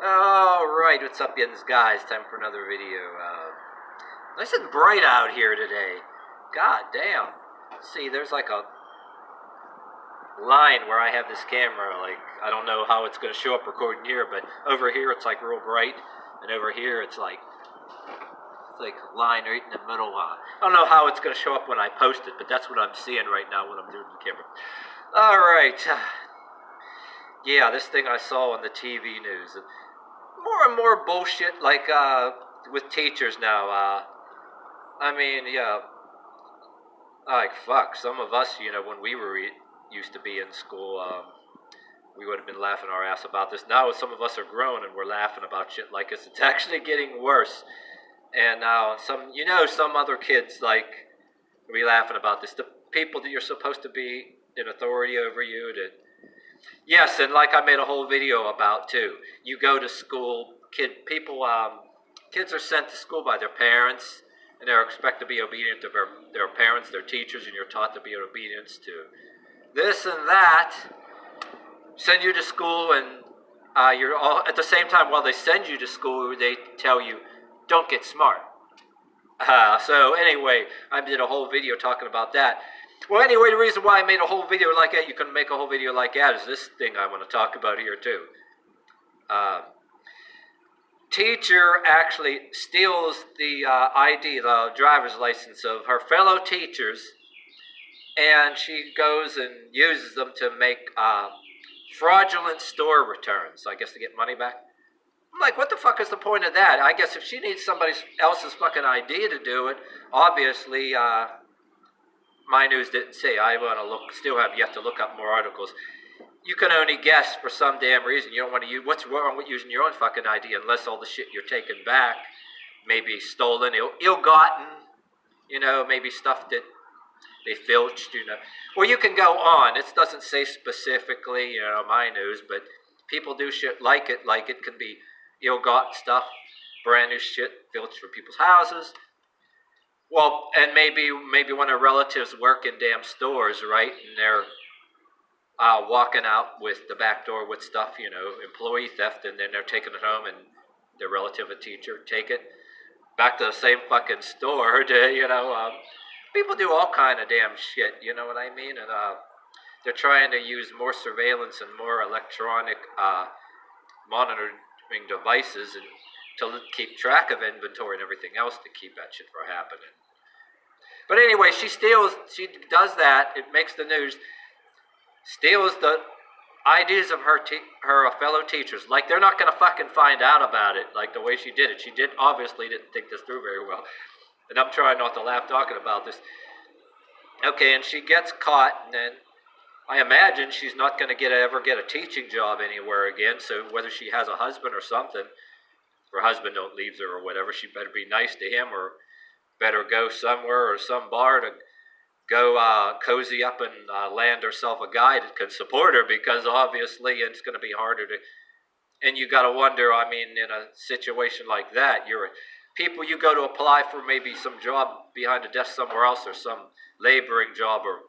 Alright, what's up, yins guys? Time for another video. Nice and bright out here today. God damn. See, there's like a line where I have this camera, like, I don't know how it's going to show up recording here, but over here it's like real bright, and over here it's like a line right in the middle. I don't know how it's going to show up when I post it, but that's what I'm seeing right now when I'm doing the camera. Alright. Yeah, this thing I saw on the TV news. More and more bullshit, like, with teachers now. I mean, yeah, like, fuck, some of us, when we were used to be in school, we would have been laughing our ass about this. Now some of us are grown and we're laughing about shit like this. It's actually getting worse. And now some other kids, like, be laughing about this. The people that you're supposed to be in authority over you, that yes, and like I made a whole video about too. You go to school, kids are sent to school by their parents, and they're expected to be obedient to their parents, their teachers, and you're taught to be obedience to this and that. Send you to school, and you're all at the same time. While they send you to school, they tell you, "Don't get smart." So anyway, I did a whole video talking about that. Well, anyway, the reason why I made a whole video like that, you can make a whole video like that, is this thing I want to talk about here, too. Teacher actually steals the ID, the driver's license of her fellow teachers, and she goes and uses them to make fraudulent store returns, I guess to get money back. I'm like, what the fuck is the point of that? I guess if she needs somebody else's fucking ID to do it, obviously, my news didn't say. I want to still have yet to look up more articles. You can only guess for some damn reason. You don't want to use, what's wrong with using your own fucking ID unless all the shit you're taking back may be stolen, ill-gotten, maybe stuff that they filched, Well, you can go on. It doesn't say specifically, my news, but people do shit like it can be ill-gotten stuff, brand new shit filched from people's houses. Well, and maybe one of her relatives work in damn stores, right? And they're walking out with the back door with stuff, employee theft, and then they're taking it home, and their relative, a teacher, take it back to the same fucking store to, people do all kind of damn shit, you know what I mean? And they're trying to use more surveillance and more electronic monitoring devices and to keep track of inventory and everything else to keep that shit from happening. But anyway, she does that, it makes the news, steals the IDs of her fellow teachers. Like, they're not going to fucking find out about it, like the way she did it. She obviously didn't think this through very well. And I'm trying not to laugh talking about this. Okay, and she gets caught, and then I imagine she's not going to ever get a teaching job anywhere again, so whether she has a husband or something, her husband don't leave her or whatever, she better be nice to him, or better go somewhere or some bar to go cozy up and land herself a guy that can support her, because obviously it's going to be harder to, and you got to wonder, I mean, in a situation like that, people you go to apply for maybe some job behind a desk somewhere else, or some laboring job, or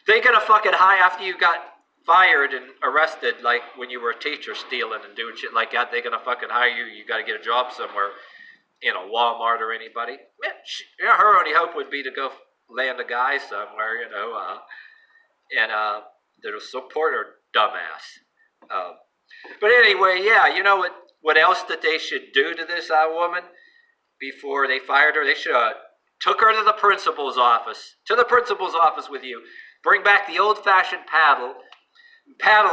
they gonna fucking hire after you got fired and arrested, like when you were a teacher stealing and doing shit like that, they gonna fucking hire you. You got to get a job somewhere, in a Walmart or anybody. Her only hope would be to go land a guy somewhere, and that'll support her dumbass. But anyway, yeah, you know what else that they should do to this woman before they fired her? They should have took her to the principal's office. To the principal's office with you. Bring back the old-fashioned paddle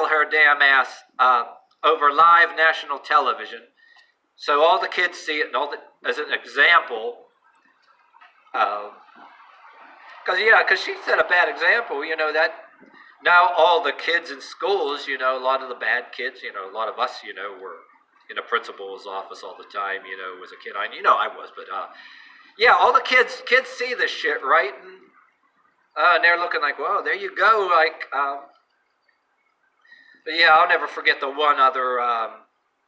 her damn ass over live national television, so all the kids see it, and as an example. Because she set a bad example, that now all the kids in schools, a lot of the bad kids, a lot of us, were in the principal's office all the time, as a kid. I was, but yeah, all the kids see this shit, right? And they're looking like, whoa, there you go, like, but yeah, I'll never forget the one other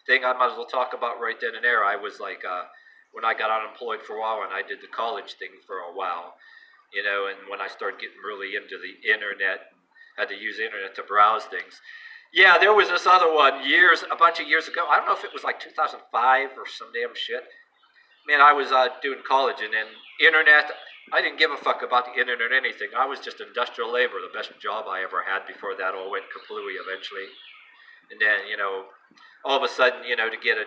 thing I might as well talk about right then and there. I was like, when I got unemployed for a while, and I did the college thing for a while, and when I started getting really into the internet, had to use the internet to browse things. Yeah, there was this other one a bunch of years ago. I don't know if it was like 2005 or some damn shit. Man, I was doing college and then internet. I didn't give a fuck about the internet or anything. I was just industrial labor, the best job I ever had before that all went kaplooey eventually. And then, all of a sudden, to get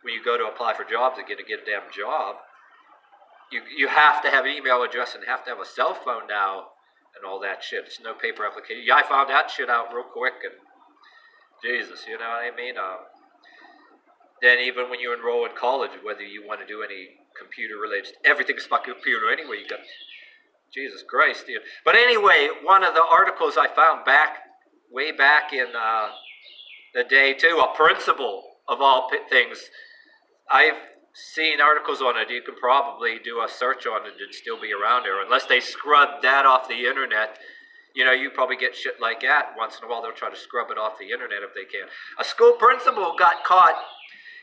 when you go to apply for jobs to get a damn job, you have to have an email address and have to have a cell phone now and all that shit. It's no paper application. Yeah, I found that shit out real quick and Jesus, you know what I mean? Then even when you enroll in college, whether you want to do any computer related, everything's fucking computer anyway. You got Jesus Christ, dude. But anyway, one of the articles I found way back in the day too, a principal of all things. I've seen articles on it. You can probably do a search on it and still be around there, unless they scrub that off the internet. You probably get shit like that once in a while. They'll try to scrub it off the internet if they can. A school principal got caught.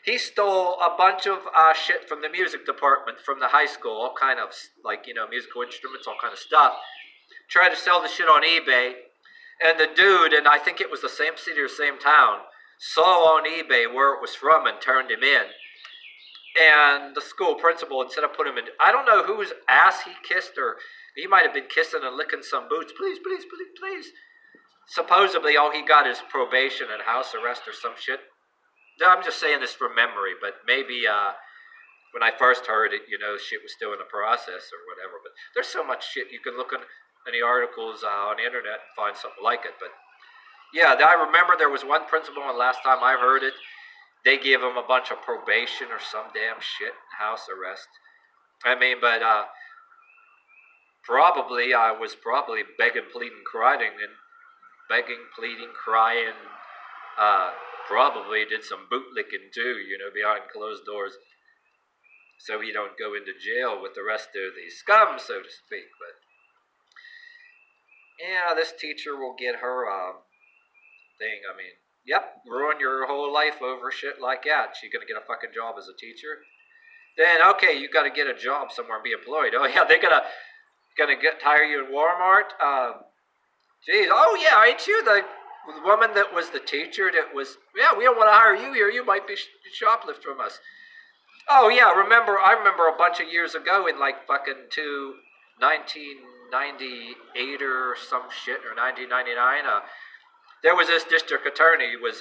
He stole a bunch of shit from the music department from the high school, all kind of musical instruments, all kind of stuff. Tried to sell the shit on eBay, and the dude, and I think it was the same city or same town, saw on eBay where it was from and turned him in. And the school principal, instead of putting him in, I don't know whose ass he kissed, or he might have been kissing and licking some boots. Please, please, please, please. Supposedly, all he got is probation and house arrest or some shit. I'm just saying this from memory, but maybe when I first heard it, shit was still in the process or whatever. But there's so much shit. You can look in any articles on the internet and find something like it. But yeah, I remember there was one principal, and last time I heard it, they gave him a bunch of probation or some damn shit, house arrest. I mean, but I was probably begging, pleading, crying, probably did some bootlicking too, behind closed doors, so he don't go into jail with the rest of the scum, so to speak. But yeah, this teacher will get her thing. I mean, yep, ruin your whole life over shit like that. She gonna get a fucking job as a teacher? Then okay, you got to get a job somewhere and be employed. Oh yeah, they're gonna hire you in Walmart. Geez, oh yeah, ain't you the woman that was the teacher that was, yeah, we don't want to hire you here. You might be shoplift from us. Oh yeah, I remember a bunch of years ago in like fucking 1998 or some shit, or 1999, there was this district attorney who was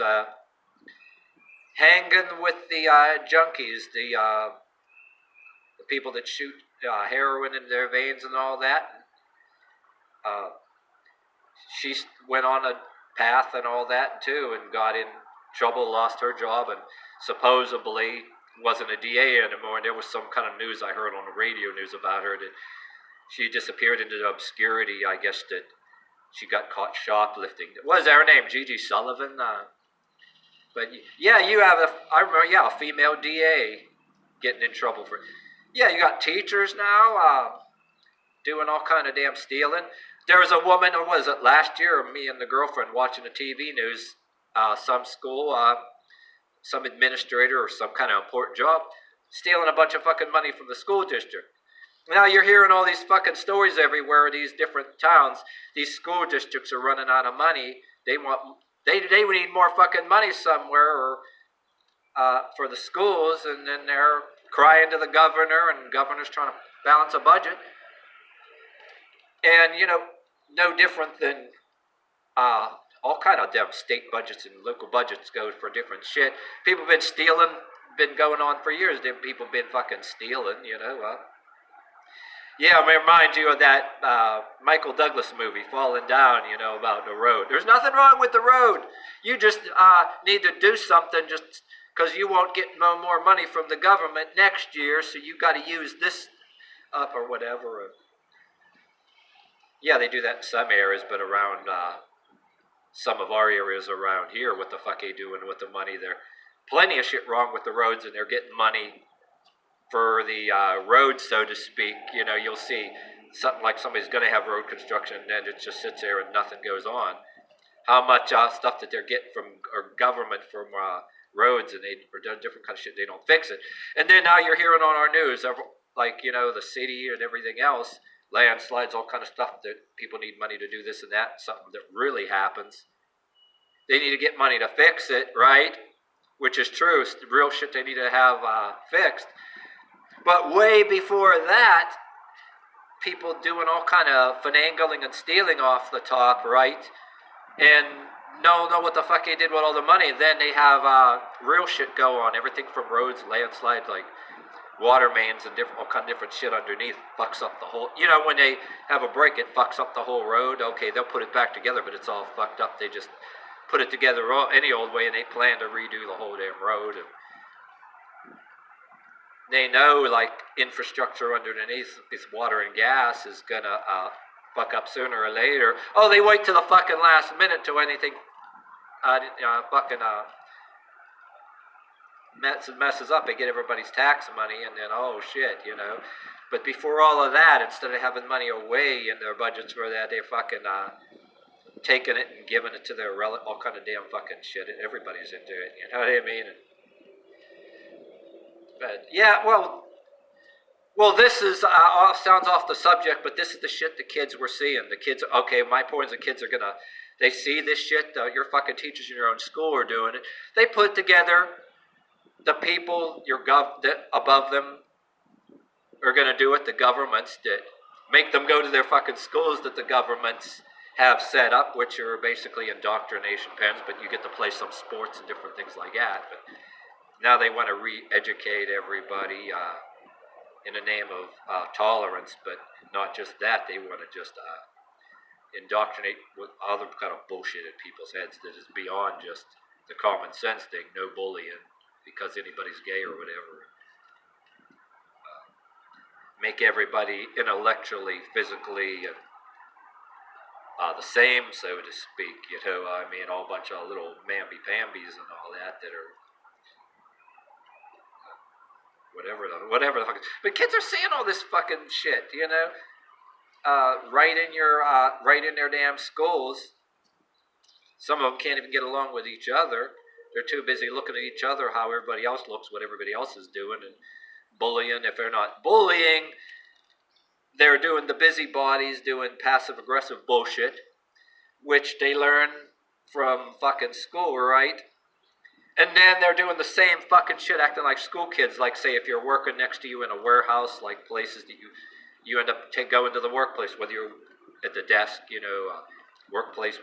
hanging with the junkies, the people that shoot heroin in their veins and all that. She went on a path and all that too, and got in trouble, lost her job, and supposedly wasn't a DA anymore. And there was some kind of news I heard on the radio news about her that she disappeared into obscurity. I guess that she got caught shoplifting. What is her name? Gigi Sullivan. But yeah, you have I remember, yeah, a female DA getting in trouble for. Yeah, you got teachers now doing all kind of damn stealing. There was a woman, or was it last year, me and the girlfriend watching the TV news, some school, some administrator or some kind of important job, stealing a bunch of fucking money from the school district. Now you're hearing all these fucking stories everywhere, these different towns, these school districts are running out of money. They need more fucking money somewhere, or for the schools, and then they're crying to the governor, and the governor's trying to balance a budget. And, no different than all kind of damn state budgets and local budgets go for different shit. People been stealing, been going on for years. People been fucking stealing, Yeah, I remind you of that Michael Douglas movie, Falling Down, about the road. There's nothing wrong with the road. You just need to do something just because you won't get no more money from the government next year, so you got to use this up or whatever. Yeah, they do that in some areas, but around some of our areas around here, what the fuck are they doing with the money? There plenty of shit wrong with the roads, and they're getting money for the roads, so to speak. You'll see something like somebody's going to have road construction, and then it just sits there and nothing goes on. How much stuff that they're getting from or government from roads, and or different kind of shit, they don't fix it. And then now you're hearing on our news, like, the city and everything else, landslides, all kind of stuff that people need money to do this and that, something that really happens. they need to get money to fix it, right? Which is true. It's the real shit they need to have fixed. But way before that, people doing all kind of finagling and stealing off the top, right? And know what the fuck they did with all the money. And then they have real shit go on. Everything from roads, landslides, like water mains and all kind of different shit underneath fucks up the whole. You know, when they have a break, it fucks up the whole road. Okay, they'll put it back together, but it's all fucked up. They just put it together any old way, and they plan to redo the whole damn road. And they know, like, infrastructure underneath this water and gas is gonna fuck up sooner or later. Oh, they wait till the fucking last minute till anything fucking messes up. They get everybody's tax money, and then, oh shit, you know. But before all of that, instead of having money away in their budgets for that, they're fucking taking it and giving it to their all kind of damn fucking shit. Everybody's into it, you know what I mean? But yeah, well, this is sounds off the subject, but this is the shit the kids were seeing. The kids, okay, my point is the kids are gonna, they see this shit. Your fucking teachers in your own school are doing it. They put together the people that above them are gonna do it. The governments that make them go to their fucking schools that the governments have set up, which are basically indoctrination pens, but you get to play some sports and different things like that. But now they want to re-educate everybody in the name of tolerance, but not just that. They want to just indoctrinate with other kind of bullshit in people's heads that is beyond just the common sense thing. No bullying because anybody's gay or whatever. Make everybody intellectually, physically, and the same, so to speak. You know, I mean, all bunch of little mamby-pambies and all that are whatever the fuck. But kids are seeing all this fucking shit, you know, right in their damn schools. Some of them can't even get along with each other. They're too busy looking at each other, how everybody else looks, what everybody else is doing, and bullying. If they're not bullying, they're doing the busybodies, doing passive-aggressive bullshit, which they learn from fucking school, right? And then they're doing the same fucking shit, acting like school kids. Like, say, if you're working next to you in a warehouse, like places that you end up going to the workplace, whether you're at the desk, you know, workplace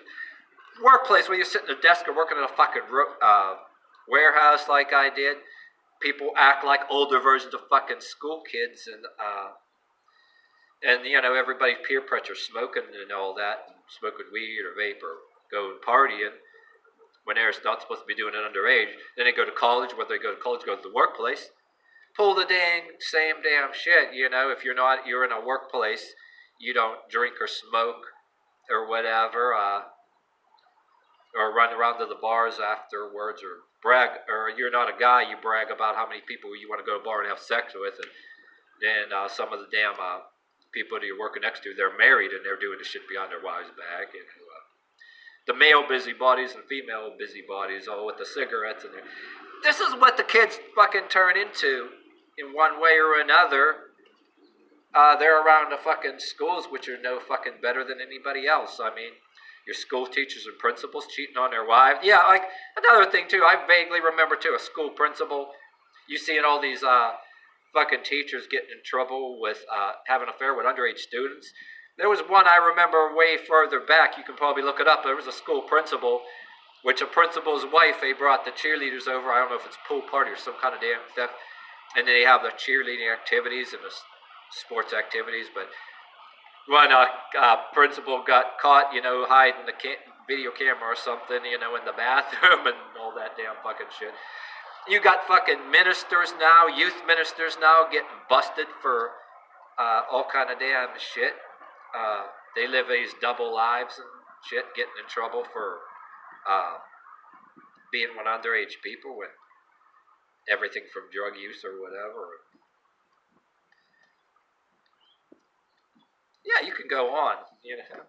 where you're sitting at a desk or working in a fucking warehouse like I did. People act like older versions of fucking school kids, and you know, everybody's peer pressure, smoking and all that, and smoking weed or vape or going partying when they're not supposed to be doing it underage. Then they go to college, whether they go to college, go to the workplace, pull the same damn shit. You know, if you're in a workplace, you don't drink or smoke or whatever, or run around to the bars afterwards, or brag, or you're not a guy, you brag about how many people you want to go to a bar and have sex with, and then some of the damn people that you're working next to, they're married and they're doing the shit behind their wives' back, and the male busybodies and female busybodies, all with the cigarettes and this is what the kids fucking turn into in one way or another. They're around the fucking schools, which are no fucking better than anybody else. I mean, your school teachers and principals cheating on their wives. Yeah, like, another thing too, I vaguely remember too, a school principal, you seeing all these fucking teachers getting in trouble with having an affair with underage students. There was one I remember way further back, you can probably look it up. There was a school principal, which a principal's wife, they brought the cheerleaders over. I don't know if it's pool party or some kind of damn theft. And then they have the cheerleading activities and the sports activities. But one principal got caught, you know, hiding the video camera or something, you know, in the bathroom and all that damn fucking shit. You got fucking ministers now, youth ministers now getting busted for all kind of damn shit. They live these double lives and shit, getting in trouble for being with underage people with everything from drug use or whatever. Yeah, you can go on, you know.